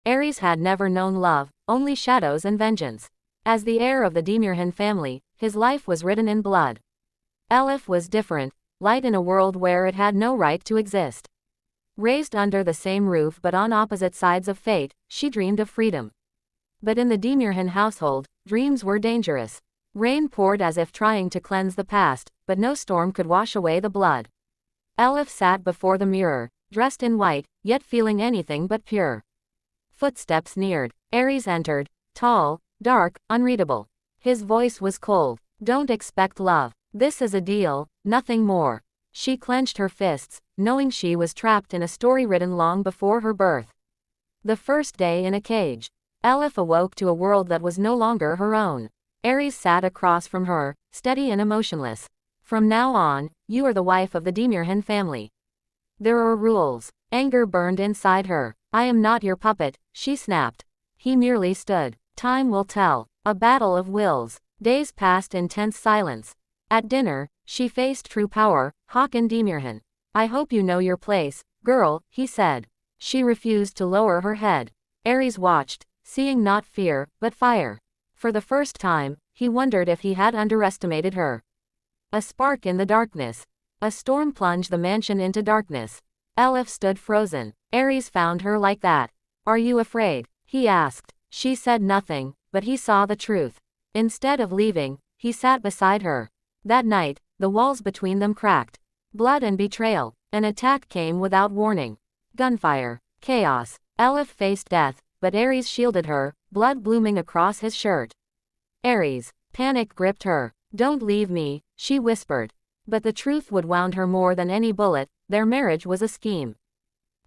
Ares had never known love, only shadows and vengeance. As the heir of the Demirhan family, his life was written in blood. Elif was different, light in a world where it had no right to exist. Raised under the same roof but on opposite sides of fate, she dreamed of freedom. But in the Demirhan household, dreams were dangerous. Rain poured as if trying to cleanse the past, but no storm could wash away the blood. Elif sat before the mirror, dressed in white, yet feeling anything but pure. Footsteps neared. Ares entered, tall, dark, unreadable. His voice was cold. Don't expect love. This is a deal, nothing more. She clenched her fists, knowing she was trapped in a story written long before her birth. The first day in a cage. Elif awoke to a world that was no longer her own. Ares sat across from her, steady and emotionless. From now on, you are the wife of the Demirhan family. There are rules. Anger burned inside her. I am not your puppet, she snapped. He merely stood. Time will tell. A battle of wills. Days passed in tense silence. At dinner, she faced true power, Hakan Demirhan. I hope you know your place, girl, he said. She refused to lower her head. Ares watched, seeing not fear, but fire. For the first time, he wondered if he had underestimated her. A spark in the darkness. A storm plunged the mansion into darkness. Elif stood frozen. Ares found her like that. Are you afraid? He asked. She said nothing, but he saw the truth. Instead of leaving, he sat beside her. That night, the walls between them cracked. Blood and betrayal. An attack came without warning. Gunfire. Chaos. Elif faced death, but Ares shielded her, blood blooming across his shirt. Ares. Panic gripped her. Don't leave me, she whispered. But the truth would wound her more than any bullet. Their marriage was a scheme.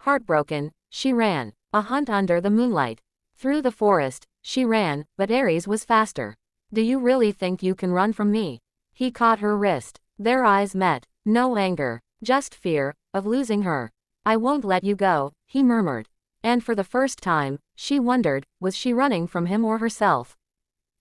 Heartbroken, she ran. A hunt under the moonlight. Through the forest, she ran, but Ares was faster. Do you really think you can run from me? He caught her wrist. Their eyes met. No anger, just fear, of losing her. I won't let you go, he murmured. And for the first time, she wondered, was she running from him or herself?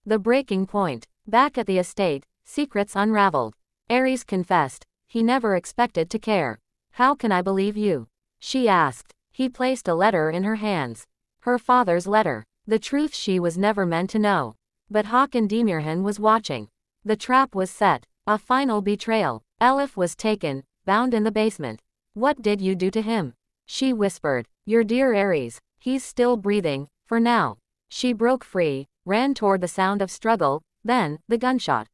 The breaking point. Back at the estate, secrets unraveled. Ares confessed. He never expected to care. How can I believe you? She asked. He placed a letter in her hands. Her father's letter. The truth she was never meant to know. But Hakan Demirhan was watching. The trap was set. A final betrayal. Elif was taken, bound in the basement. What did you do to him? She whispered. Your dear Ares. He's still breathing, for now. She broke free, ran toward the sound of struggle, then, the gunshot.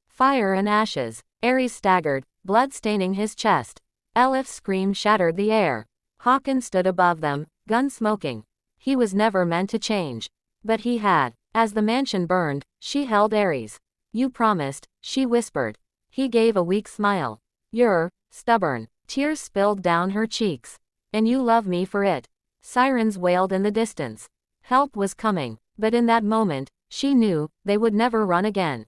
Fire and ashes. Ares staggered, blood staining his chest. Elif's scream shattered the air. Hakan stood above them, gun smoking. He was never meant to change. But he had. As the mansion burned, she held Ares. You promised, she whispered. He gave a weak smile. You're stubborn. Tears spilled down her cheeks. And you love me for it. Sirens wailed in the distance. Help was coming, but in that moment, she knew, they would never run again.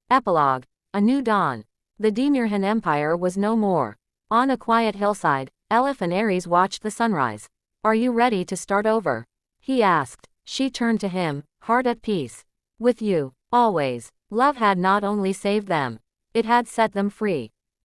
Epilogue. A new dawn. The Demirhan Empire was no more. On a quiet hillside, Elif and Ares watched the sunrise. Are you ready to start over? He asked. She turned to him, heart at peace. With you, always. Love had not only saved them. It had set them free.